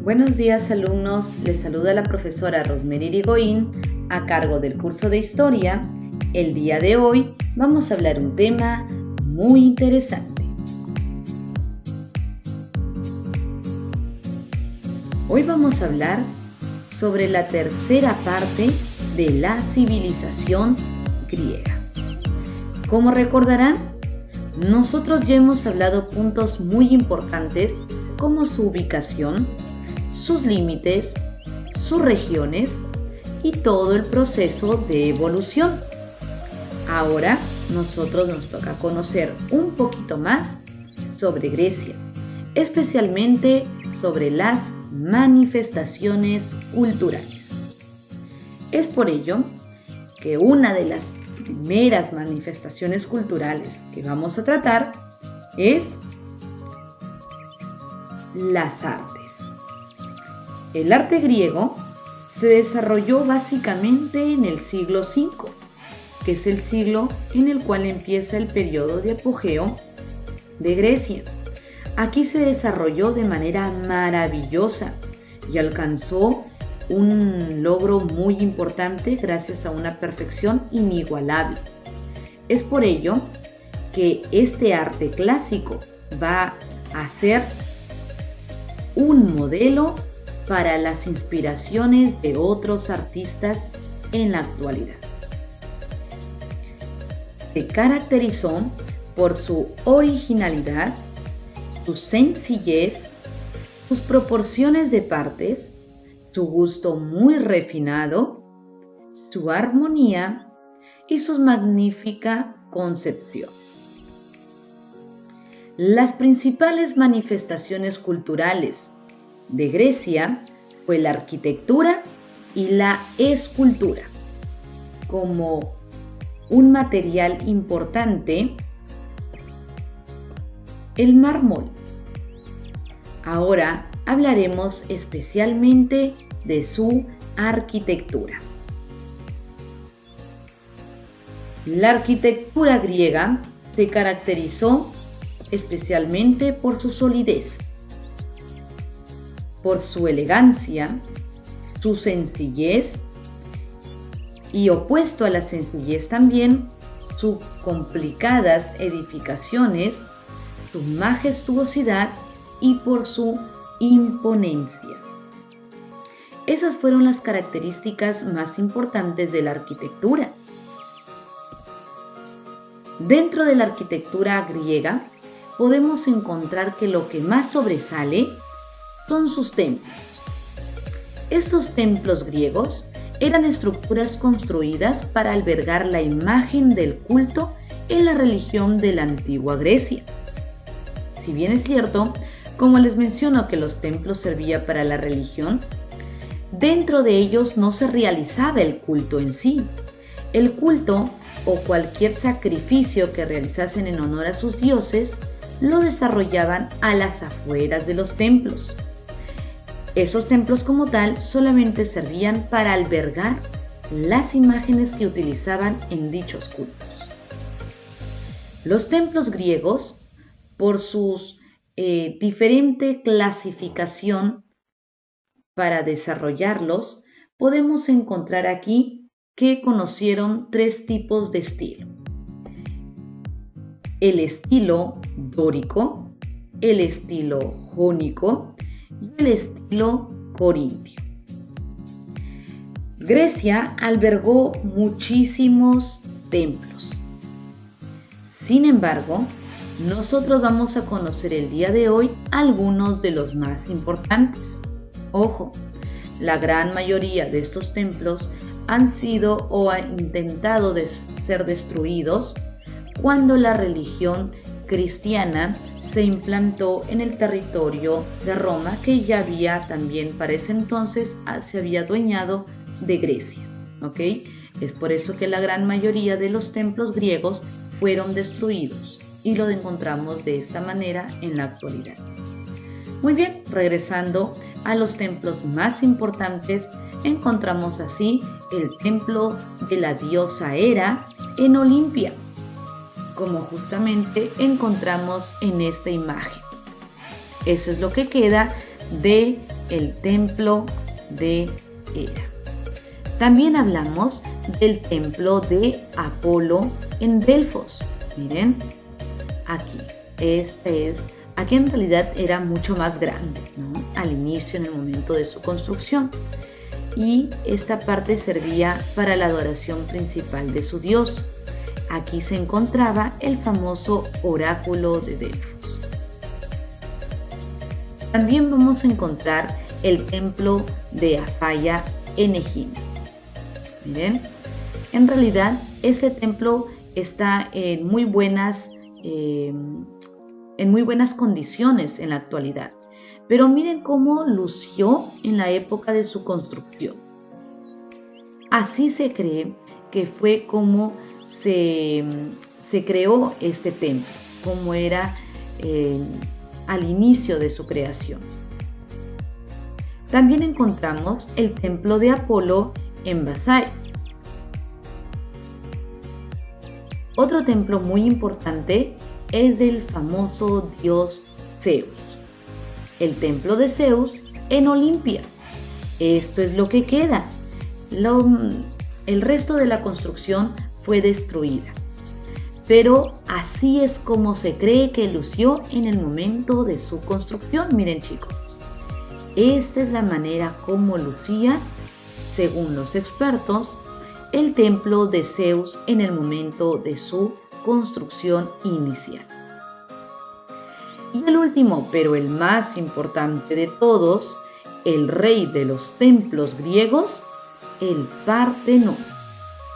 Buenos días, alumnos, les saluda la profesora Rosemary Irigoyen a cargo del curso de Historia. El día de hoy vamos a hablar un tema muy interesante. Hoy vamos a hablar sobre la tercera parte de la civilización griega. Como recordarán, nosotros ya hemos hablado puntos muy importantes como su ubicación, sus límites, sus regiones y todo el proceso de evolución. Ahora nosotros nos toca conocer un poquito más sobre Grecia, especialmente sobre las manifestaciones culturales. Es por ello que una de las primeras manifestaciones culturales que vamos a tratar es las artes. El arte griego se desarrolló básicamente en el siglo V, que es el siglo en el cual empieza el periodo de apogeo de Grecia. Aquí se desarrolló de manera maravillosa y alcanzó un logro muy importante gracias a una perfección inigualable. Es por ello que este arte clásico va a ser un modelo para las inspiraciones de otros artistas en la actualidad. Se caracterizó por su originalidad, su sencillez, sus proporciones de partes, su gusto muy refinado, su armonía y su magnífica concepción. Las principales manifestaciones culturales de Grecia fue la arquitectura y la escultura. Como un material importante, el mármol. Ahora hablaremos especialmente de su arquitectura. La arquitectura griega se caracterizó especialmente por su solidez, por su elegancia, su sencillez y, opuesto a la sencillez también, sus complicadas edificaciones, su majestuosidad y por su imponencia. Esas fueron las características más importantes de la arquitectura. Dentro de la arquitectura griega podemos encontrar que lo que más sobresale son sus templos. Estos templos griegos eran estructuras construidas para albergar la imagen del culto en la religión de la antigua Grecia. Si bien es cierto, como les menciono que los templos servían para la religión, dentro de ellos no se realizaba el culto en sí. El culto o cualquier sacrificio que realizasen en honor a sus dioses lo desarrollaban a las afueras de los templos. Esos templos como tal solamente servían para albergar las imágenes que utilizaban en dichos cultos. Los templos griegos, por su diferente clasificación para desarrollarlos, podemos encontrar aquí que conocieron tres tipos de estilo: el estilo dórico, el estilo jónico y el estilo corintio. Grecia albergó muchísimos templos. Sin embargo, nosotros vamos a conocer el día de hoy algunos de los más importantes. Ojo, la gran mayoría de estos templos han sido o han intentado ser destruidos cuando la religión cristiana se implantó en el territorio de Roma, que ya había también para ese entonces se había adueñado de Grecia. ¿Ok? Es por eso que la gran mayoría de los templos griegos fueron destruidos y lo encontramos de esta manera en la actualidad. Muy bien, regresando a los templos más importantes, encontramos así el templo de la diosa Hera en Olimpia, como justamente encontramos en esta imagen. Eso es lo que queda de el templo de Hera. También hablamos del templo de Apolo en Delfos. Miren, aquí. Aquí en realidad era mucho más grande, ¿no? Al inicio, en el momento de su construcción. Y esta parte servía para la adoración principal de su dios. Aquí se encontraba el famoso oráculo de Delfos. También vamos a encontrar el templo de Afaya en Egina. Miren, en realidad ese templo está en muy buenas condiciones en la actualidad. Pero miren cómo lució en la época de su construcción. Así se cree que fue como se creó este templo, como era al inicio de su creación. También encontramos el templo de Apolo en Basai. Otro templo muy importante es del famoso dios Zeus, el templo de Zeus en Olimpia. Esto es lo que queda. El resto de la construcción fue destruida, pero así es como se cree que lució en el momento de su construcción. Miren, chicos, esta es la manera como lucía, según los expertos, el templo de Zeus en el momento de su construcción inicial. Y el último, pero el más importante de todos, el rey de los templos griegos, el Partenón.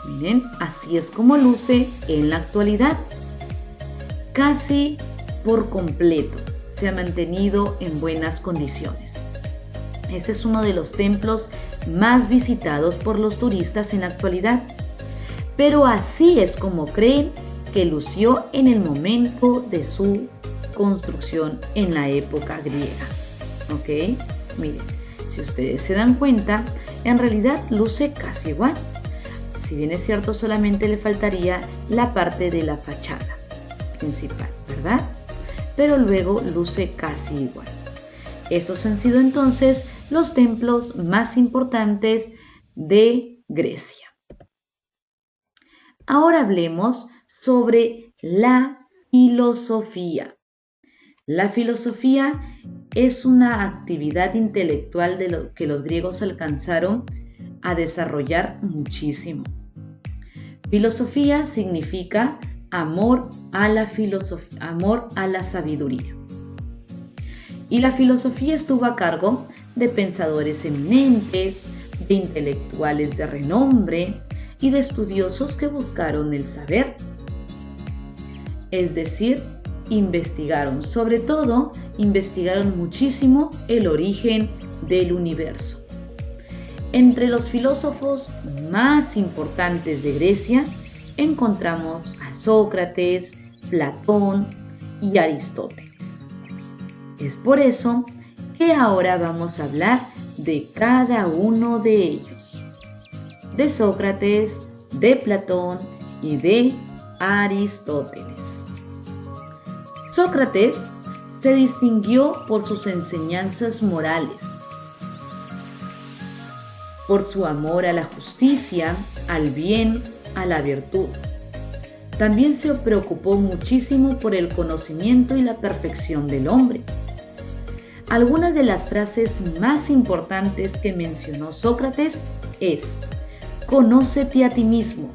Miren, así es como luce en la actualidad. Casi por completo se ha mantenido en buenas condiciones. Ese es uno de los templos más visitados por los turistas en la actualidad. Pero así es como creen que lució en el momento de su construcción en la época griega. ¿Ok? Miren, si ustedes se dan cuenta, en realidad luce casi igual. Si bien es cierto, solamente le faltaría la parte de la fachada principal, ¿verdad? Pero luego luce casi igual. Estos han sido entonces los templos más importantes de Grecia. Ahora hablemos sobre la filosofía. La filosofía es una actividad intelectual de lo que los griegos alcanzaron a desarrollar muchísimo. Filosofía significa amor a la sabiduría. Y la filosofía estuvo a cargo de pensadores eminentes, de intelectuales de renombre y de estudiosos que buscaron el saber. Es decir, investigaron muchísimo el origen del universo. Entre los filósofos más importantes de Grecia encontramos a Sócrates, Platón y Aristóteles. Es por eso que ahora vamos a hablar de cada uno de ellos, de Sócrates, de Platón y de Aristóteles. Sócrates se distinguió por sus enseñanzas morales, por su amor a la justicia, al bien, a la virtud. También se preocupó muchísimo por el conocimiento y la perfección del hombre. Algunas de las frases más importantes que mencionó Sócrates es: conócete a ti mismo,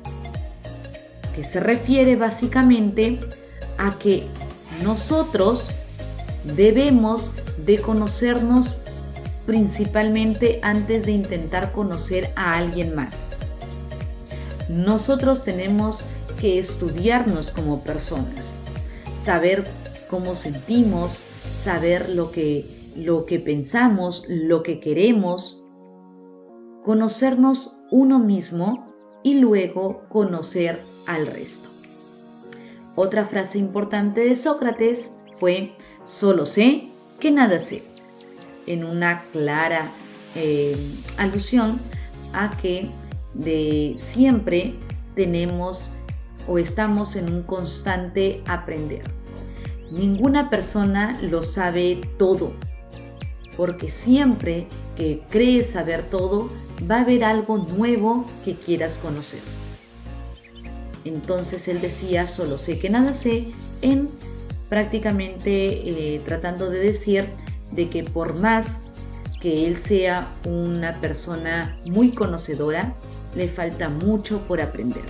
que se refiere básicamente a que nosotros debemos de conocernos principalmente antes de intentar conocer a alguien más. Nosotros tenemos que estudiarnos como personas, saber cómo sentimos, saber lo que pensamos, lo que queremos, conocernos uno mismo y luego conocer al resto. Otra frase importante de Sócrates fue: solo sé que nada sé, en una clara alusión a que siempre tenemos o estamos en un constante aprender. Ninguna persona lo sabe todo. porque siempre que crees saber todo, va a haber algo nuevo que quieras conocer. Entonces él decía, solo sé que nada sé, en prácticamente tratando de decir de que por más que él sea una persona muy conocedora, le falta mucho por aprender.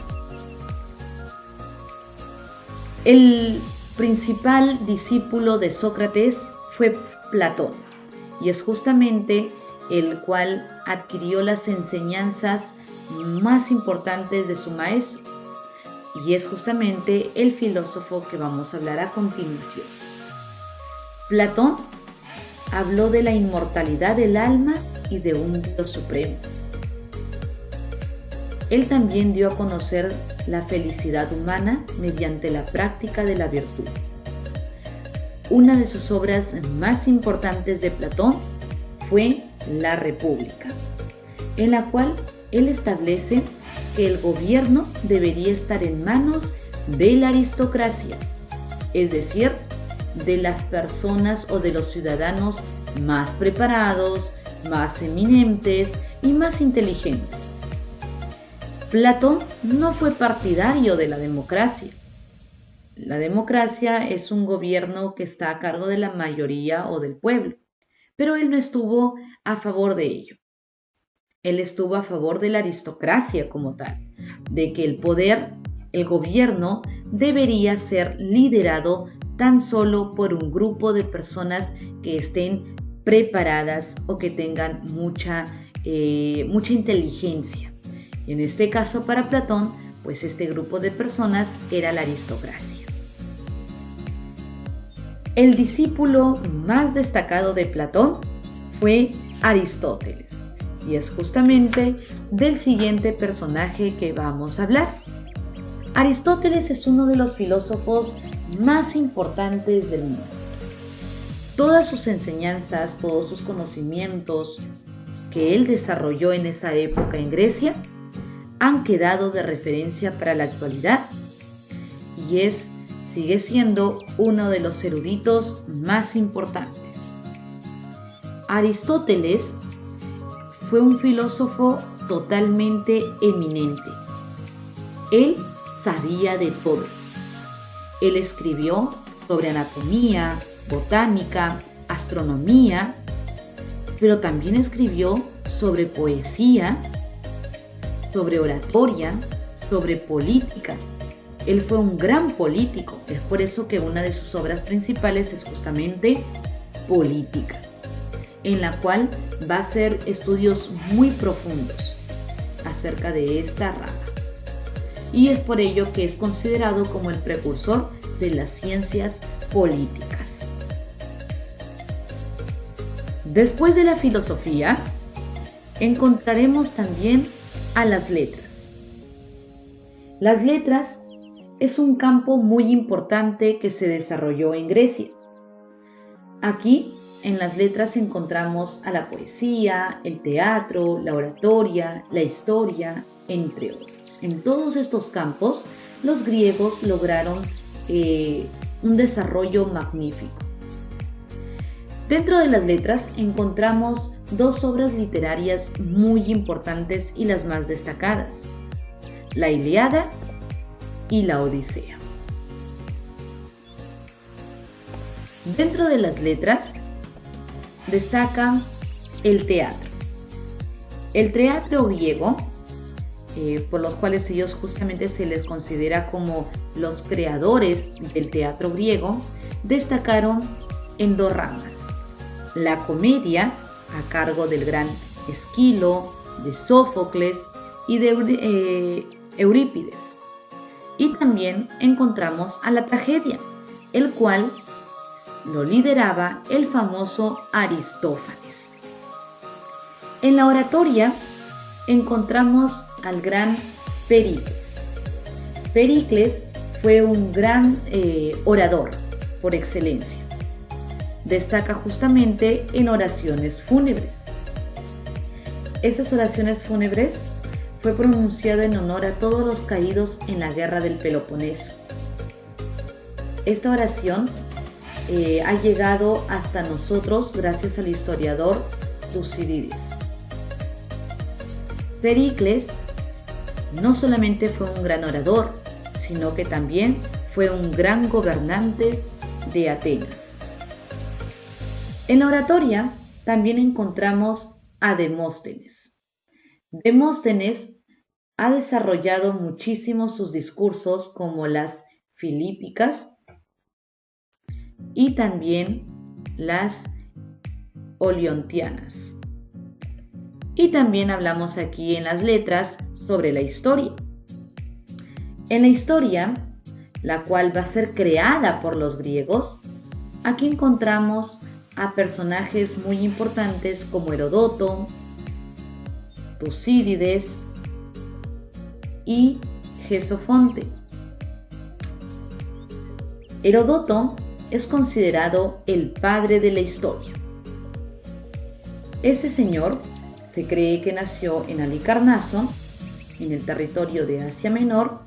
El principal discípulo de Sócrates fue Platón, y es justamente el cual adquirió las enseñanzas más importantes de su maestro, y es justamente el filósofo que vamos a hablar a continuación. Platón habló de la inmortalidad del alma y de un Dios supremo. Él también dio a conocer la felicidad humana mediante la práctica de la virtud. Una de sus obras más importantes de Platón fue La República, en la cual él establece que el gobierno debería estar en manos de la aristocracia, es decir, de las personas o de los ciudadanos más preparados, más eminentes y más inteligentes. Platón no fue partidario de la democracia. La democracia es un gobierno que está a cargo de la mayoría o del pueblo, pero él no estuvo a favor de ello. Él estuvo a favor de la aristocracia como tal, de que el poder, el gobierno, debería ser liderado tan solo por un grupo de personas que estén preparadas o que tengan mucha inteligencia. En este caso, para Platón, pues este grupo de personas era la aristocracia. El discípulo más destacado de Platón fue Aristóteles, y es justamente del siguiente personaje que vamos a hablar. Aristóteles es uno de los filósofos más importantes del mundo. Todas sus enseñanzas, todos sus conocimientos que él desarrolló en esa época en Grecia han quedado de referencia para la actualidad, y sigue siendo uno de los eruditos más importantes. Aristóteles fue un filósofo totalmente eminente. Él sabía de todo. Él escribió sobre anatomía, botánica, astronomía, pero también escribió sobre poesía, sobre oratoria, sobre política. Él fue un gran político, es por eso que una de sus obras principales es justamente Política, en la cual va a hacer estudios muy profundos acerca de esta rama. Y es por ello que es considerado como el precursor de las ciencias políticas. Después de la filosofía, encontraremos también a las letras. Las letras es un campo muy importante que se desarrolló en Grecia. Aquí, en las letras encontramos a la poesía, el teatro, la oratoria, la historia, entre otros. En todos estos campos, los griegos lograron un desarrollo magnífico. Dentro de las letras encontramos dos obras literarias muy importantes y las más destacadas: la Ilíada y la Odisea. Dentro de las letras destaca el teatro. El teatro griego, por los cuales ellos justamente se les considera como los creadores del teatro griego, destacaron en dos ramas: la comedia, a cargo del gran Esquilo, de Sófocles y de Eurípides. Y también encontramos a la tragedia, el cual lo lideraba el famoso Aristófanes. En la oratoria encontramos al gran Pericles. Pericles fue un gran orador por excelencia. Destaca justamente en oraciones fúnebres. Esas oraciones fúnebres fue pronunciada en honor a todos los caídos en la guerra del Peloponeso. Esta oración ha llegado hasta nosotros gracias al historiador Tucídides. Pericles no solamente fue un gran orador, sino que también fue un gran gobernante de Atenas. En la oratoria también encontramos a Demóstenes. Demóstenes ha desarrollado muchísimo sus discursos, como las Filípicas y también las Oliontianas. Y también hablamos aquí en las letras sobre la historia. En la historia, la cual va a ser creada por los griegos, aquí encontramos a personajes muy importantes como Heródoto, Tucídides y Gesofonte. Heródoto es considerado el padre de la historia. Ese señor se cree que nació en Halicarnaso, en el territorio de Asia Menor,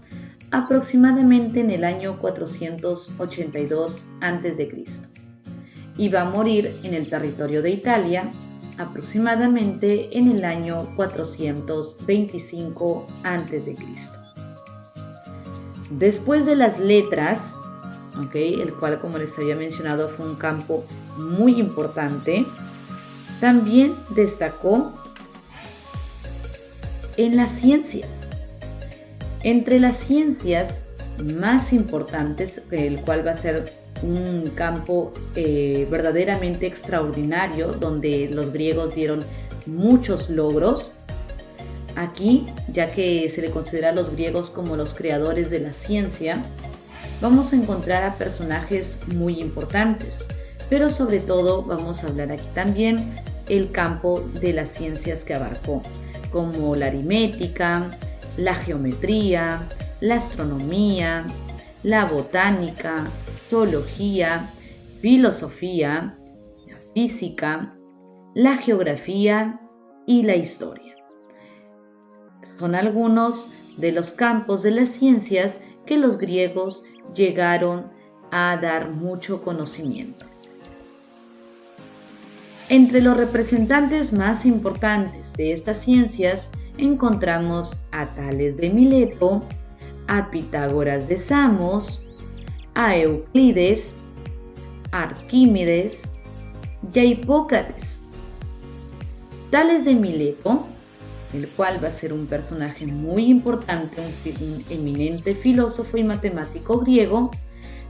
aproximadamente en el año 482 a.C. y va a morir en el territorio de Italia aproximadamente en el año 425 a.C. Después de las letras, el cual, como les había mencionado, fue un campo muy importante, también destacó en la ciencia. Entre las ciencias más importantes, el cual va a ser un campo verdaderamente extraordinario, donde los griegos dieron muchos logros. Aquí, ya que se le considera a los griegos como los creadores de la ciencia, vamos a encontrar a personajes muy importantes, pero sobre todo vamos a hablar aquí también el campo de las ciencias que abarcó, como la aritmética, la geometría, la astronomía, la botánica, zoología, filosofía, la física, la geografía y la historia. Son algunos de los campos de las ciencias que los griegos llegaron a dar mucho conocimiento. Entre los representantes más importantes de estas ciencias encontramos a Tales de Mileto, a Pitágoras de Samos, a Euclides, a Arquímedes y a Hipócrates. Tales de Mileto, el cual va a ser un personaje muy importante, un eminente filósofo y matemático griego,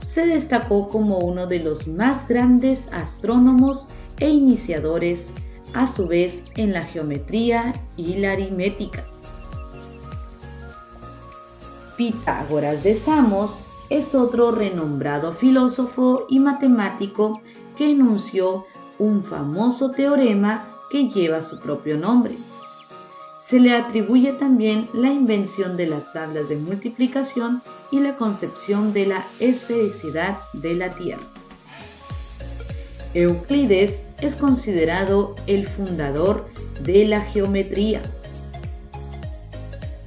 se destacó como uno de los más grandes astrónomos e iniciadores, a su vez, en la geometría y la aritmética. Pitágoras de Samos es otro renombrado filósofo y matemático que enunció un famoso teorema que lleva su propio nombre. Se le atribuye también la invención de las tablas de multiplicación y la concepción de la esfericidad de la Tierra. Euclides es considerado el fundador de la geometría.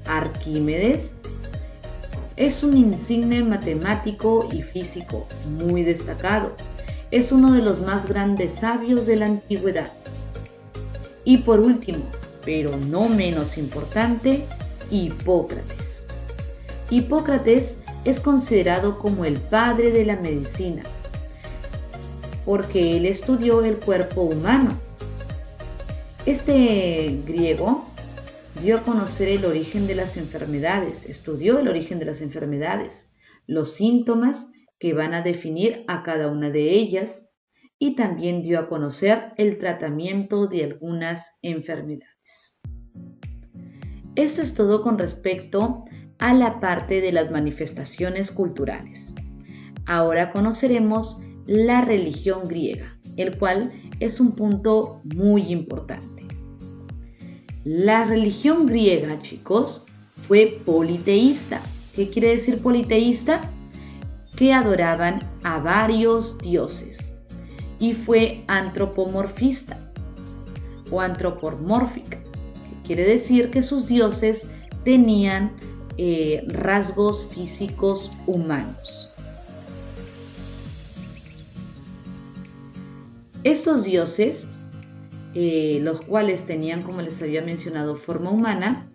Arquímedes es un insigne matemático y físico muy destacado. Es uno de los más grandes sabios de la antigüedad. Y por último, pero no menos importante, Hipócrates. Hipócrates es considerado como el padre de la medicina, porque él estudió el cuerpo humano. Este griego dio a conocer el origen de las enfermedades, estudió el origen de las enfermedades, los síntomas que van a definir a cada una de ellas, y también dio a conocer el tratamiento de algunas enfermedades. Esto es todo con respecto a la parte de las manifestaciones culturales. Ahora conoceremos la religión griega, el cual es un punto muy importante. La religión griega, chicos, fue politeísta. ¿Qué quiere decir politeísta? Que adoraban a varios dioses, y fue antropomorfista o antropomórfica, que quiere decir que sus dioses tenían rasgos físicos humanos. Estos dioses, los cuales tenían, como les había mencionado, forma humana,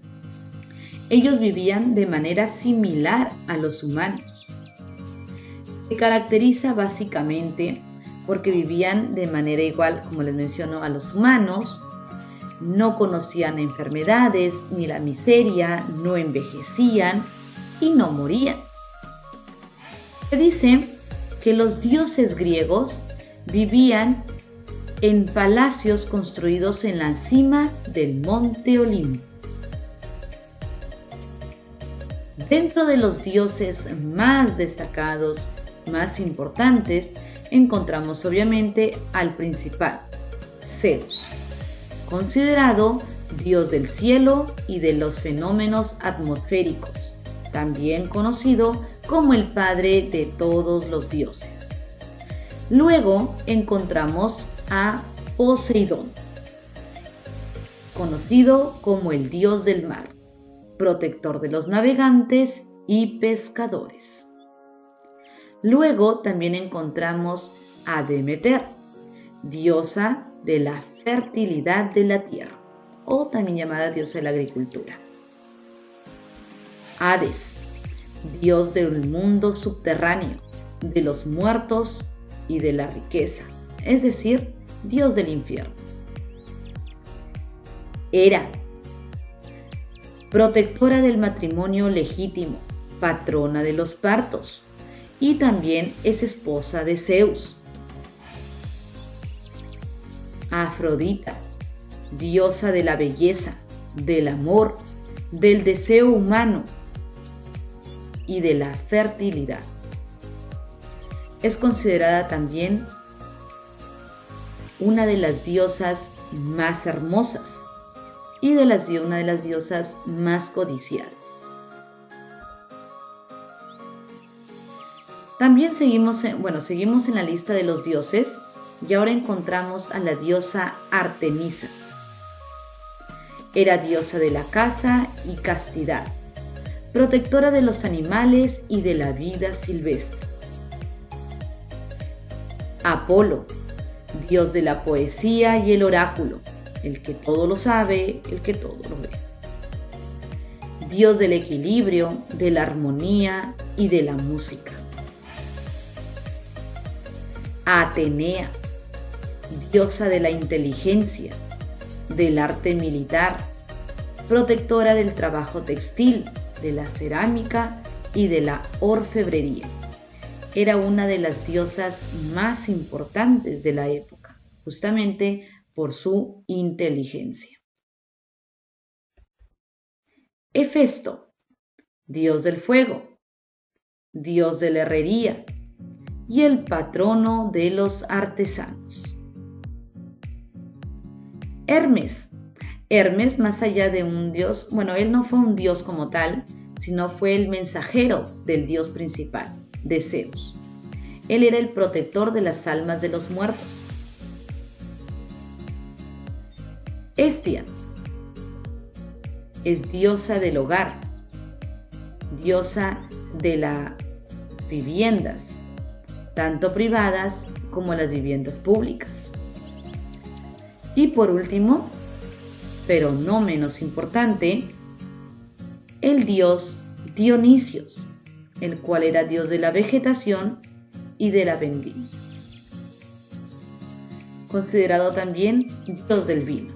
ellos vivían de manera similar a los humanos. Se caracteriza básicamente porque vivían de manera igual, como les menciono, a los humanos, no conocían enfermedades ni la miseria, no envejecían y no morían. Se dice que los dioses griegos vivían en palacios construidos en la cima del monte Olimpo. Dentro de los dioses más destacados, más importantes, encontramos obviamente al principal, Zeus, considerado dios del cielo y de los fenómenos atmosféricos, también conocido como el padre de todos los dioses. Luego encontramos a Poseidón, conocido como el dios del mar, protector de los navegantes y pescadores. Luego también encontramos a Demeter, diosa de la fertilidad de la tierra, o también llamada diosa de la agricultura. Hades, dios del mundo subterráneo, de los muertos y de la riqueza, es decir, dios del infierno. Hera, protectora del matrimonio legítimo, patrona de los partos, y también es esposa de Zeus. Afrodita, diosa de la belleza, del amor, del deseo humano y de la fertilidad. Es considerada también una de las diosas más hermosas y una de las diosas más codiciadas. También seguimos en la lista de los dioses y ahora encontramos a la diosa Artemisa. Era diosa de la caza y castidad, protectora de los animales y de la vida silvestre. Apolo, dios de la poesía y el oráculo, el que todo lo sabe, el que todo lo ve. Dios del equilibrio, de la armonía y de la música. Atenea, diosa de la inteligencia, del arte militar, protectora del trabajo textil, de la cerámica y de la orfebrería. Era una de las diosas más importantes de la época, justamente por su inteligencia. Hefesto, dios del fuego, dios de la herrería y el patrono de los artesanos. Hermes, más allá de un dios, él no fue un dios como tal, sino fue el mensajero del dios principal, de Zeus. Él era el protector de las almas de los muertos. Hestia es diosa del hogar, diosa de las viviendas, tanto privadas como las viviendas públicas. Y por último, pero no menos importante, el dios Dionisios, el cual era dios de la vegetación y de la vendimia. Considerado también dios del vino.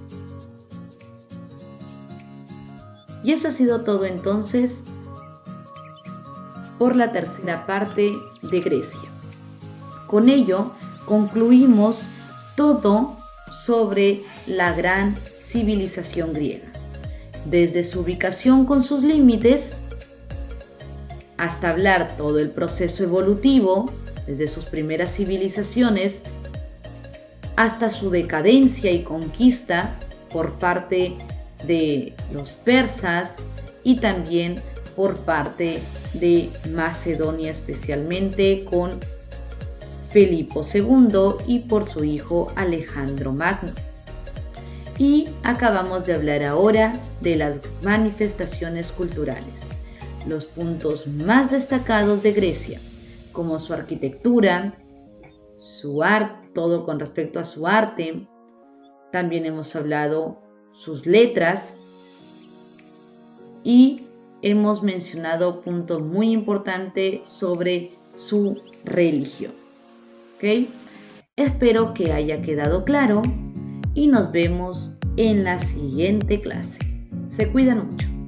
Y eso ha sido todo entonces por la tercera parte de Grecia. Con ello concluimos todo sobre la gran civilización griega, desde su ubicación con sus límites hasta hablar todo el proceso evolutivo, desde sus primeras civilizaciones hasta su decadencia y conquista por parte de los persas y también por parte de Macedonia, especialmente con Filipo II y por su hijo Alejandro Magno. Y acabamos de hablar ahora de las manifestaciones culturales, los puntos más destacados de Grecia, como su arquitectura, su arte, todo con respecto a su arte. También hemos hablado sus letras y hemos mencionado puntos muy importantes sobre su religión. ¿Ok? Espero que haya quedado claro y nos vemos en la siguiente clase. Se cuidan mucho.